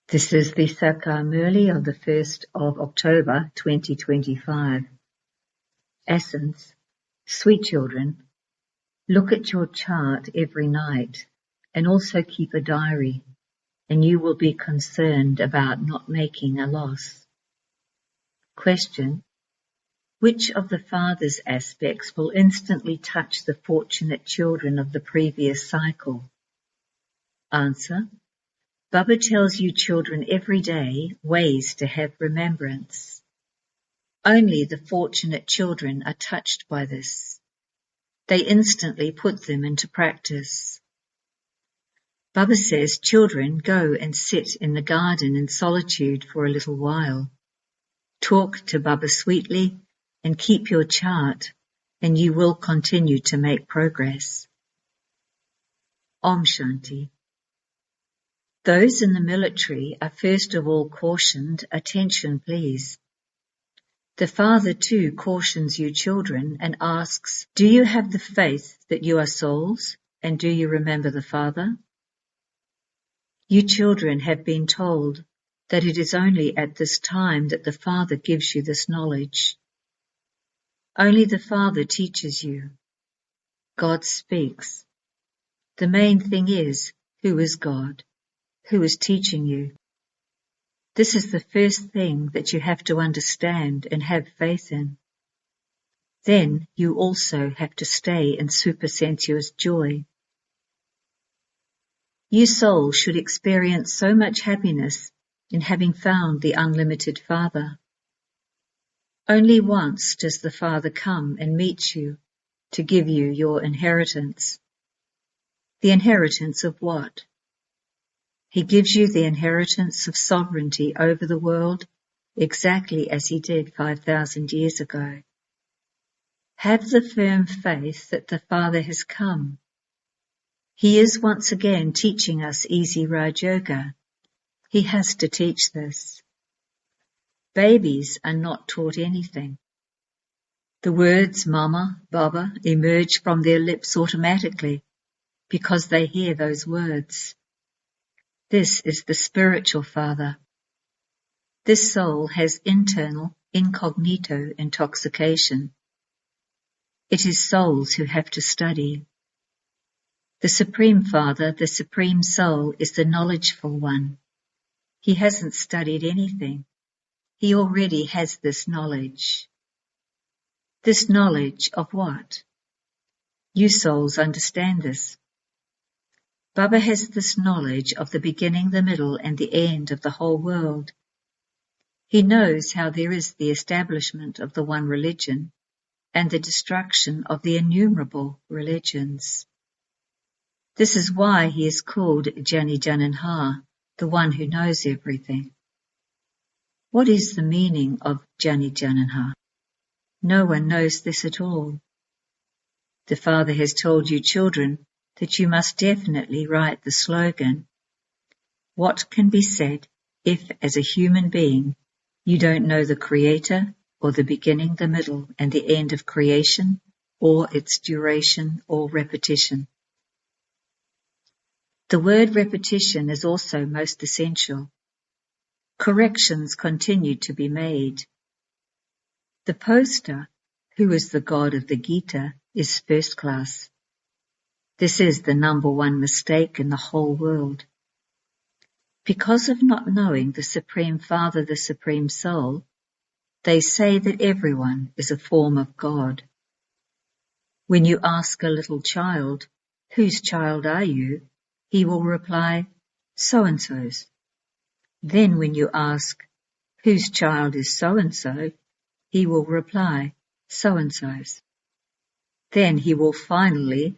This is the English Murli of the 1st of October 2025. Essence. Sweet children, look at your chart every night and also keep a diary, and you will be concerned about not making a loss. Question. Which of the Father's aspects will instantly touch the fortunate children of the previous cycle? Answer. Baba tells you children every day ways to have remembrance. Only the fortunate children are touched by this. They instantly put them into practice. Baba says, children, go and sit in the garden in solitude for a little while. Talk to Baba sweetly and keep your chart, and you will continue to make progress. Om Shanti. Those in the military are first of all cautioned, attention please. The Father too cautions you children and asks, do you have the faith that you are souls, and do you remember the Father? You children have been told that it is only at this time that the Father gives you this knowledge. Only the Father teaches you. God speaks. The main thing is, who is God? Who is teaching you? This is the first thing that you have to understand and have faith in. Then you also have to stay in supersensuous joy. You souls should experience so much happiness in having found the unlimited Father. Only once does the Father come and meet you to give you your inheritance. The inheritance of what? He gives you the inheritance of sovereignty over the world exactly as he did 5,000 years ago. Have the firm faith that the Father has come. He is once again teaching us easy Raj Yoga. He has to teach this. Babies are not taught anything. The words Mama, Baba emerge from their lips automatically because they hear those words. This is the spiritual Father. This soul has internal incognito intoxication. It is souls who have to study. The Supreme Father, the Supreme Soul, is the knowledgeful one. He hasn't studied anything. He already has this knowledge. This knowledge of what? You souls understand this. Baba has this knowledge of the beginning, the middle, and the end of the whole world. He knows how there is the establishment of the one religion and the destruction of the innumerable religions. This is why he is called Jani Jananha, the one who knows everything. What is the meaning of Jani Jananha? No one knows this at all. The Father has told you children that you must definitely write the slogan, what can be said if, as a human being, you don't know the Creator or the beginning, the middle, and the end of creation, or its duration or repetition? The word repetition is also most essential. Corrections continue to be made. The poster, who is the God of the Gita, is first class. This is the number one mistake in the whole world. Because of not knowing the Supreme Father, the Supreme Soul, they say that everyone is a form of God. When you ask a little child, whose child are you? He will reply, so-and-so's. Then when you ask, whose child is so-and-so? He will reply, so-and-so's. Then he will finally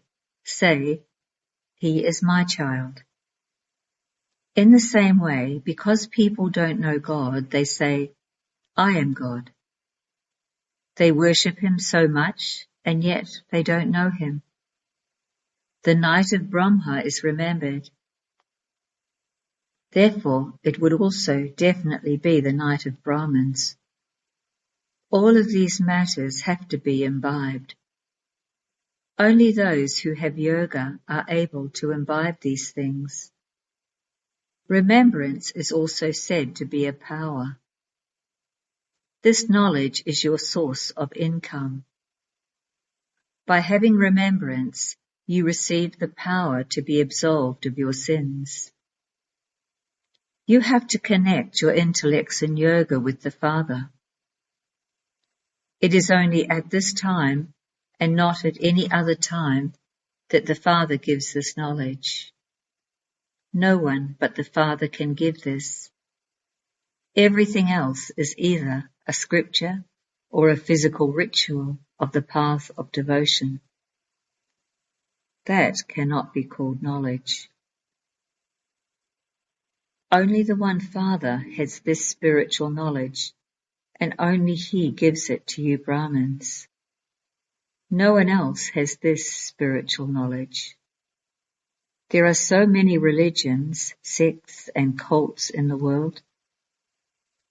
say, he is my child. In the same way, because people don't know God, they say, I am God. They worship him so much, and yet they don't know him. The night of Brahma is remembered. Therefore, it would also definitely be the night of Brahmins. All of these matters have to be imbibed. Only those who have yoga are able to imbibe these things. Remembrance is also said to be a power. This knowledge is your source of income. By having remembrance, you receive the power to be absolved of your sins. You have to connect your intellects in yoga with the Father. It is only at this time, and not at any other time, that the Father gives this knowledge. No one but the Father can give this. Everything else is either a scripture or a physical ritual of the path of devotion. That cannot be called knowledge. Only the one Father has this spiritual knowledge, and only He gives it to you Brahmins. No one else has this spiritual knowledge. There are so many religions, sects, and cults in the world.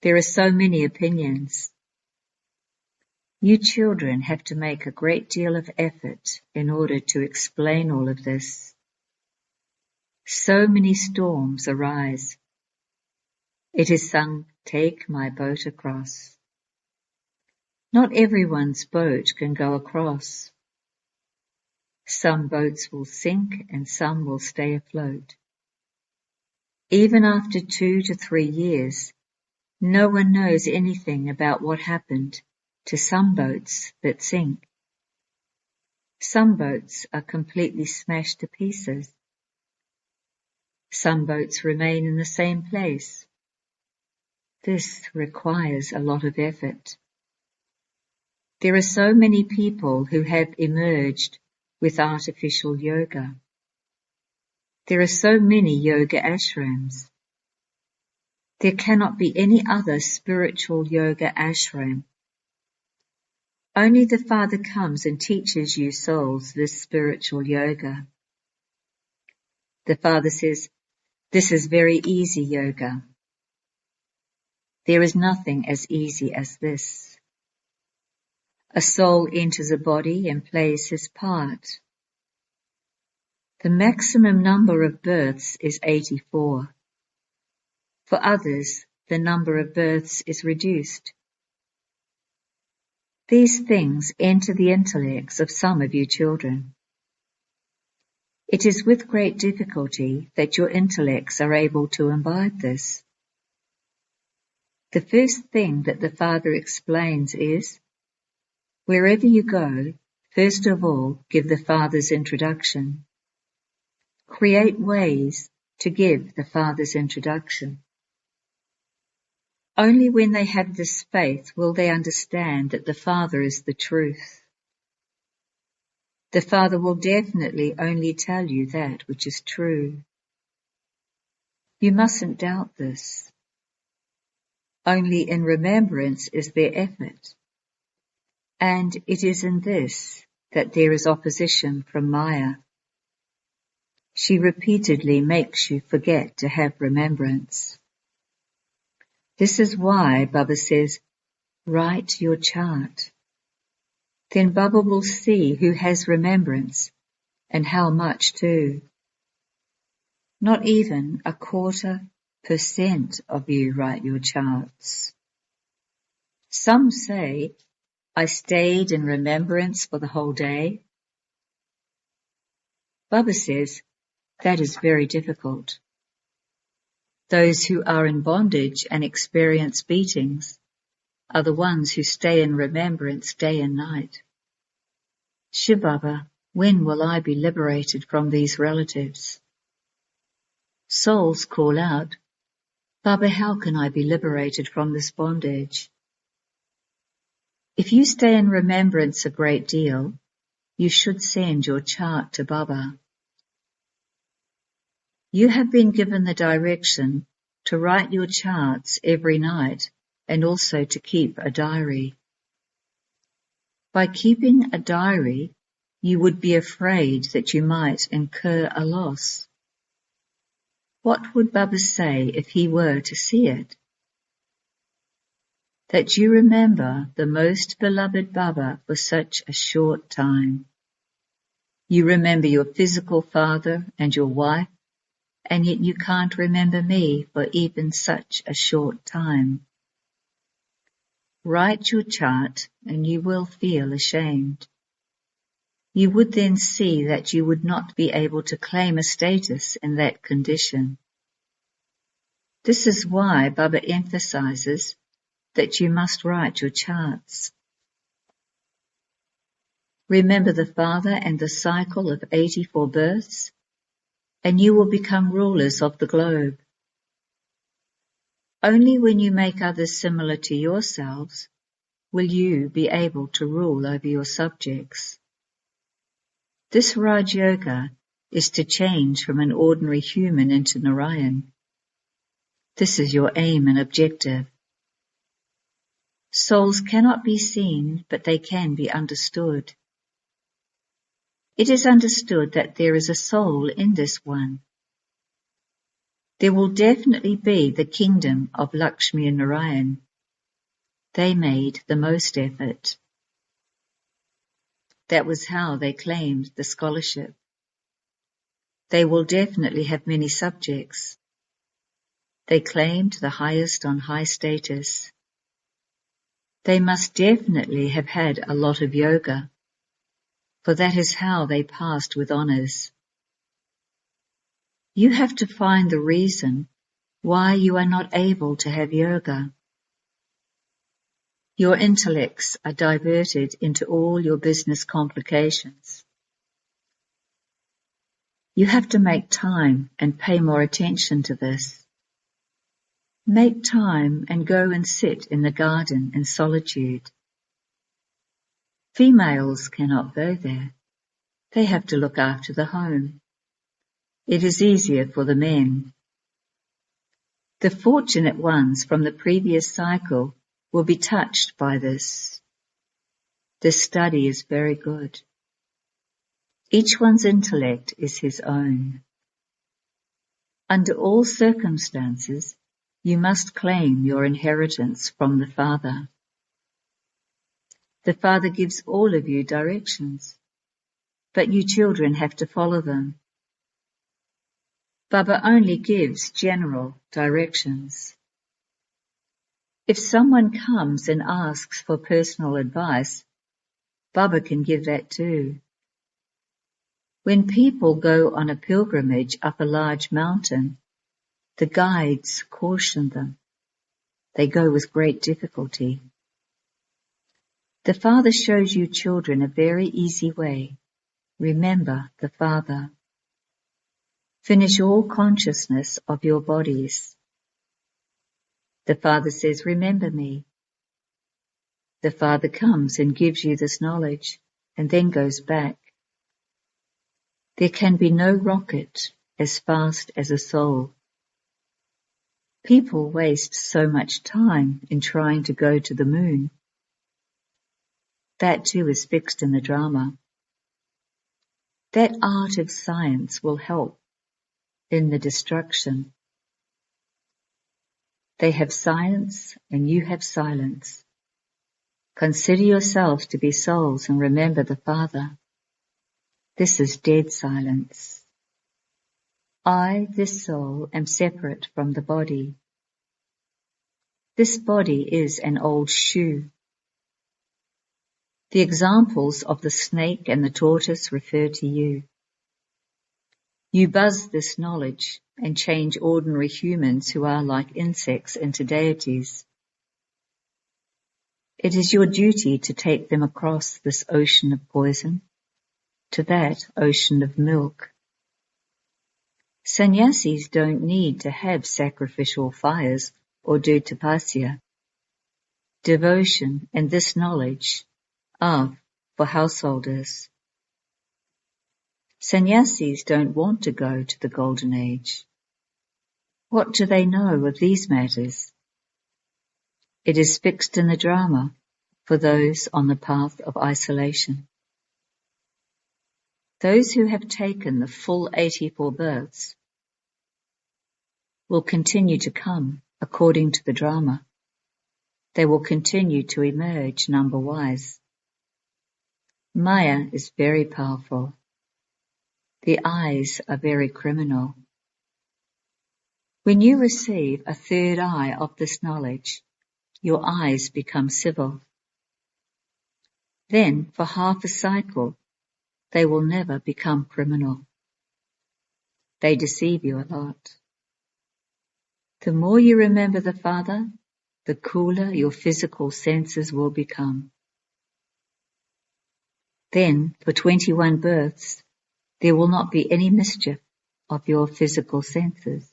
There are so many opinions. You children have to make a great deal of effort in order to explain all of this. So many storms arise. It is sung, "Take my boat across." Not everyone's boat can go across. Some boats will sink and some will stay afloat. Even after 2 to 3 years, no one knows anything about what happened to some boats that sink. Some boats are completely smashed to pieces. Some boats remain in the same place. This requires a lot of effort. There are so many people who have emerged with artificial yoga. There are so many yoga ashrams. There cannot be any other spiritual yoga ashram. Only the Father comes and teaches you souls this spiritual yoga. The Father says, "This is very easy yoga." There is nothing as easy as this. A soul enters a body and plays his part. The maximum number of births is 84. For others, the number of births is reduced. These things enter the intellects of some of you children. It is with great difficulty that your intellects are able to imbibe this. The first thing that the Father explains is, wherever you go, first of all, give the Father's introduction. Create ways to give the Father's introduction. Only when they have this faith will they understand that the Father is the truth. The Father will definitely only tell you that which is true. You mustn't doubt this. Only in remembrance is there effort, and it is in this that there is opposition from Maya. She repeatedly makes you forget to have remembrance. This is why Baba says, write your chart. Then Baba will see who has remembrance and how much too. Not even 0.25% of you write your charts. Some say, I stayed in remembrance for the whole day. Baba says, that is very difficult. Those who are in bondage and experience beatings are the ones who stay in remembrance day and night. Shiv Baba, when will I be liberated from these relatives? Souls call out, Baba, how can I be liberated from this bondage? If you stay in remembrance a great deal, you should send your chart to Baba. You have been given the direction to write your charts every night and also to keep a diary. By keeping a diary, you would be afraid that you might incur a loss. What would Baba say if he were to see it? That you remember the most beloved Baba for such a short time. You remember your physical father and your wife and yet you can't remember me for even such a short time. Write your chart and you will feel ashamed. You would then see that you would not be able to claim a status in that condition. This is why Baba emphasizes that you must write your charts. Remember the Father and the cycle of 84 births, and you will become rulers of the globe. Only when you make others similar to yourselves will you be able to rule over your subjects. This Raj Yoga is to change from an ordinary human into Narayan. This is your aim and objective. Souls cannot be seen, but they can be understood. It is understood that there is a soul in this one. There will definitely be the kingdom of Lakshmi and Narayan. They made the most effort. That was how they claimed the scholarship. They will definitely have many subjects. They claimed the highest on high status. They must definitely have had a lot of yoga, for that is how they passed with honours. You have to find the reason why you are not able to have yoga. Your intellects are diverted into all your business complications. You have to make time and pay more attention to this. Make time and go and sit in the garden in solitude. Females cannot go there. They have to look after the home. It is easier for the men. The fortunate ones from the previous cycle will be touched by this. This study is very good. Each one's intellect is his own. Under all circumstances, you must claim your inheritance from the Father. The Father gives all of you directions, but you children have to follow them. Baba only gives general directions. If someone comes and asks for personal advice, Baba can give that too. When people go on a pilgrimage up a large mountain, the guides caution them. They go with great difficulty. The Father shows you children a very easy way. Remember the Father. Finish all consciousness of your bodies. The Father says, remember me. The Father comes and gives you this knowledge and then goes back. There can be no rocket as fast as a soul. People waste so much time in trying to go to the moon. That too is fixed in the drama. That art of science will help in the destruction. They have science and you have silence. Consider yourselves to be souls and remember the Father. This is dead silence. I, this soul, am separate from the body. This body is an old shoe. The examples of the snake and the tortoise refer to you. You buzz this knowledge and change ordinary humans who are like insects into deities. It is your duty to take them across this ocean of poison to that ocean of milk. Sannyasis don't need to have sacrificial fires or do tapasya. Devotion and this knowledge are for householders. Sannyasis don't want to go to the golden age. What do they know of these matters? It is fixed in the drama for those on the path of isolation. Those who have taken the full 84 births will continue to come according to the drama. They will continue to emerge number-wise. Maya is very powerful. The eyes are very criminal. When you receive a third eye of this knowledge, your eyes become civil. Then, for half a cycle, they will never become criminal. They deceive you a lot. The more you remember the Father, the cooler your physical senses will become. Then, for 21 births, there will not be any mischief of your physical senses.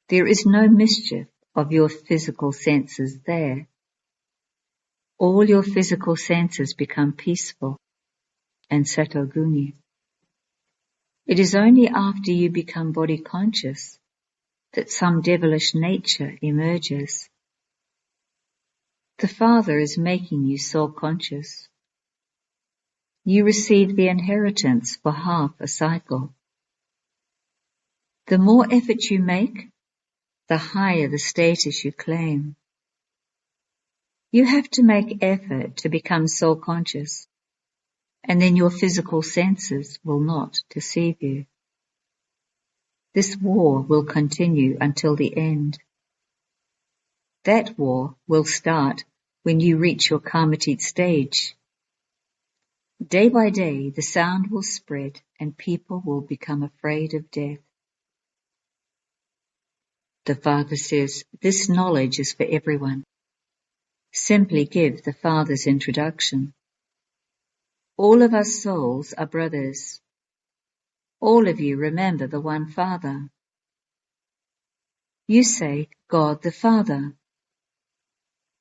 There is no mischief of your physical senses there. All your physical senses become peaceful and satoguni. It is only after you become body conscious that some devilish nature emerges. The Father is making you soul conscious. You receive the inheritance for half a cycle. The more effort you make, the higher the status you claim. You have to make effort to become soul conscious, and then your physical senses will not deceive you. This war will continue until the end. That war will start when you reach your karmatit stage. Day by day, the sound will spread and people will become afraid of death. The Father says, this knowledge is for everyone. Simply give the Father's introduction. All of us souls are brothers. All of you remember the one Father. You say, God the Father.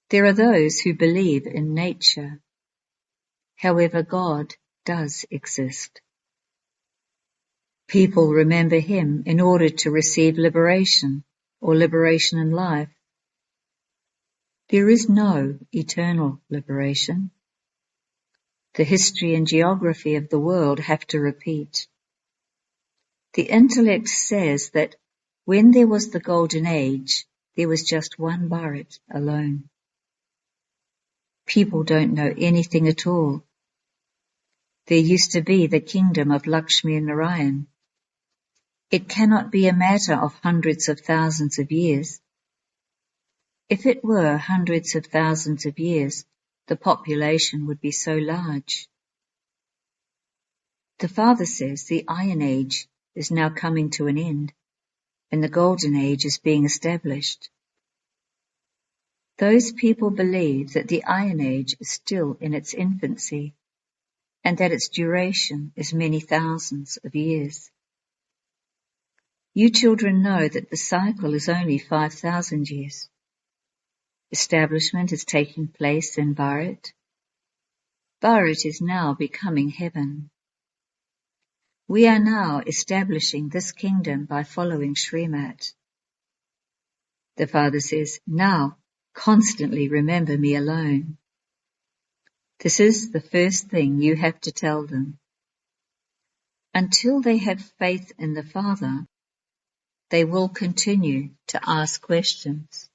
There are those who believe in nature. However, God does exist. People remember Him in order to receive liberation or liberation in life. There is no eternal liberation. The history and geography of the world have to repeat. The intellect says that when there was the golden age, there was just one Bharat alone. People don't know anything at all. There used to be the kingdom of Lakshmi and Narayan. It cannot be a matter of hundreds of thousands of years. If it were hundreds of thousands of years, the population would be so large. The Father says the Iron Age is now coming to an end, and the Golden Age is being established. Those people believe that the Iron Age is still in its infancy, and that its duration is many thousands of years. You children know that the cycle is only 5,000 years. Establishment is taking place in Bharat. Bharat is now becoming heaven. We are now establishing this kingdom by following Srimat. The Father says, now constantly remember me alone. This is the first thing you have to tell them. Until they have faith in the Father, they will continue to ask questions.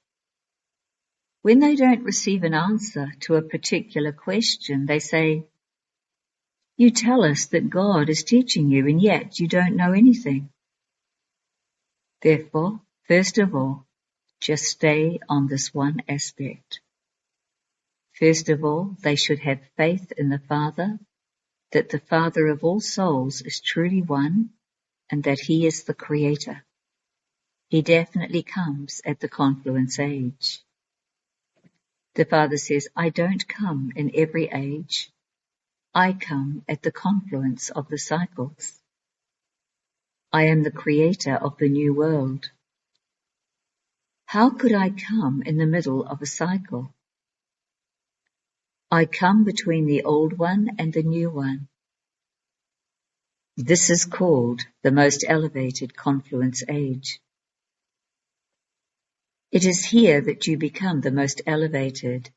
When they don't receive an answer to a particular question, they say, you tell us that God is teaching you and yet you don't know anything. Therefore, first of all, just stay on this one aspect. First of all, they should have faith in the Father, that the Father of all souls is truly one, and that He is the Creator. He definitely comes at the confluence age. The Father says, I don't come in every age. I come at the confluence of the cycles. I am the Creator of the new world. How could I come in the middle of a cycle? I come between the old one and the new one. This is called the most elevated confluence age. It is here that you become the most elevated.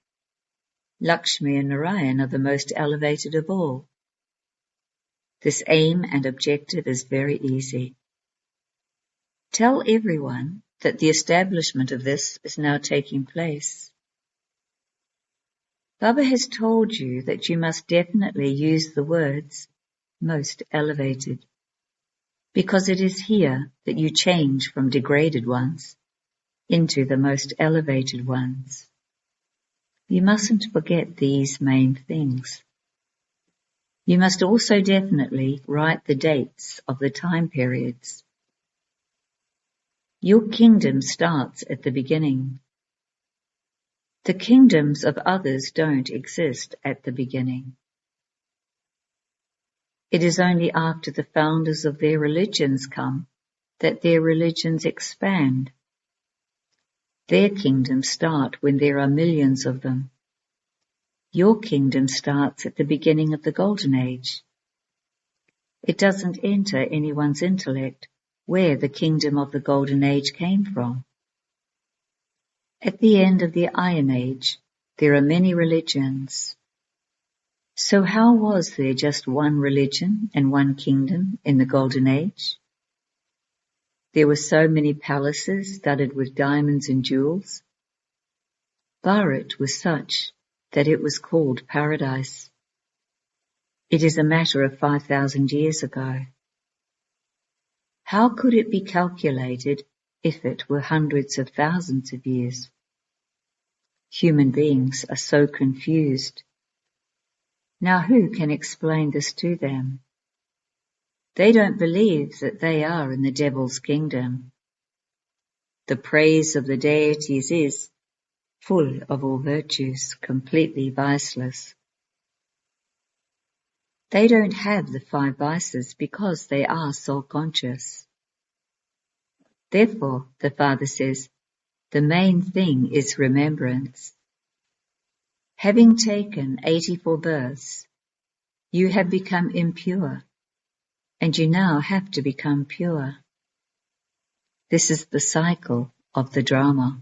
Lakshmi and Narayan are the most elevated of all. This aim and objective is very easy. Tell everyone that the establishment of this is now taking place. Baba has told you that you must definitely use the words most elevated. because it is here that you change from degraded ones into the most elevated ones. You mustn't forget these main things. You must also definitely write the dates of the time periods. Your kingdom starts at the beginning. The kingdoms of others don't exist at the beginning. It is only after the founders of their religions come that their religions expand. Their kingdoms start when there are millions of them. Your kingdom starts at the beginning of the Golden Age. It doesn't enter anyone's intellect where the kingdom of the Golden Age came from. At the end of the Iron Age, there are many religions. So how was there just one religion and one kingdom in the Golden Age? There were so many palaces studded with diamonds and jewels. Bharat was such that it was called paradise. It is a matter of 5,000 years ago. How could it be calculated if it were hundreds of thousands of years? Human beings are so confused. Now who can explain this to them? They don't believe that they are in the devil's kingdom. The praise of the deities is full of all virtues, completely viceless. They don't have the 5 vices because they are soul-conscious. Therefore, the Father says, the main thing is remembrance. Having taken 84 births, you have become impure, and you now have to become pure. This is the cycle of the drama.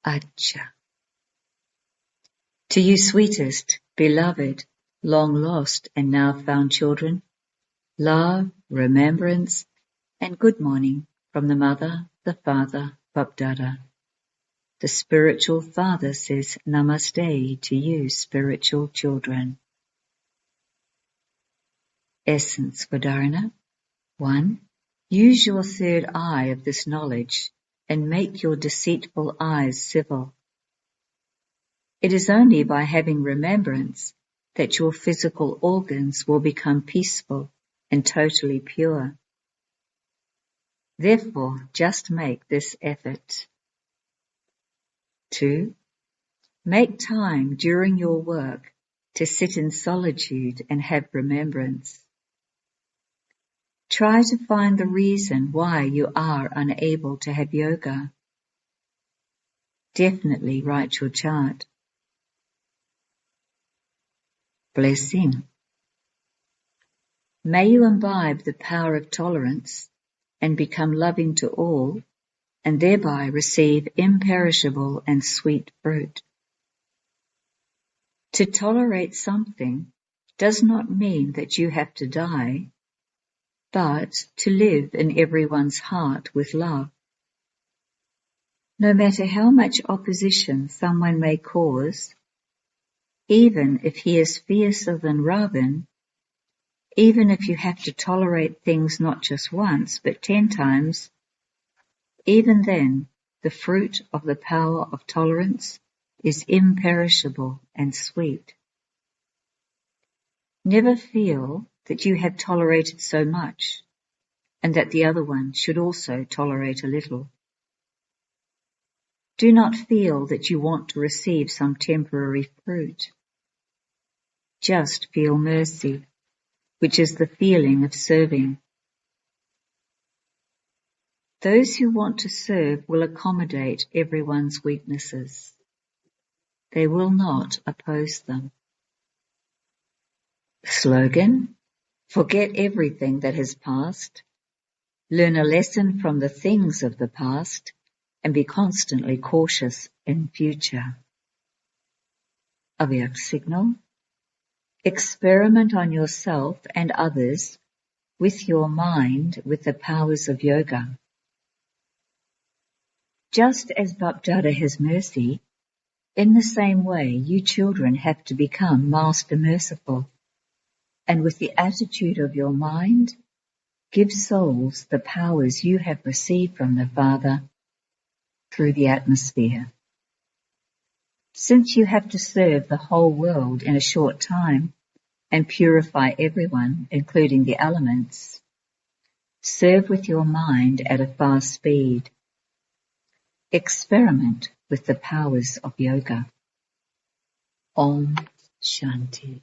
Acha. To you sweetest, beloved, long lost and now found children, love, remembrance, and good morning from the Mother, the Father, Bapdada. The spiritual Father says Namaste to you spiritual children. Essence for Dharana. 1. Use your third eye of this knowledge and make your deceitful eyes civil. It is only by having remembrance that your physical organs will become peaceful and totally pure. Therefore, just make this effort. 2. Make time during your work to sit in solitude and have remembrance. Try to find the reason why you are unable to have yoga. Definitely write your chart. Blessing. May you imbibe the power of tolerance and become loving to all, and thereby receive imperishable and sweet fruit. To tolerate something does not mean that you have to die, but to live in everyone's heart with love. No matter how much opposition someone may cause, even if he is fiercer than Ravan, even if you have to tolerate things not just once but 10 times, even then the fruit of the power of tolerance is imperishable and sweet. Never feel that you have tolerated so much and that the other one should also tolerate a little. Do not feel that you want to receive some temporary fruit. Just feel mercy, which is the feeling of serving. Those who want to serve will accommodate everyone's weaknesses. They will not oppose them. Slogan: forget everything that has passed, learn a lesson from the things of the past, and be constantly cautious in future. Avyak signal: experiment on yourself and others with your mind with the powers of yoga. Just as Bapdada has mercy, in the same way you children have to become master merciful, and with the attitude of your mind, Give souls the powers you have received from the Father through the atmosphere. Since you have to serve the whole world in a short time and purify everyone, including the elements, serve with your mind at a fast speed. Experiment with the powers of yoga. Om Shanti.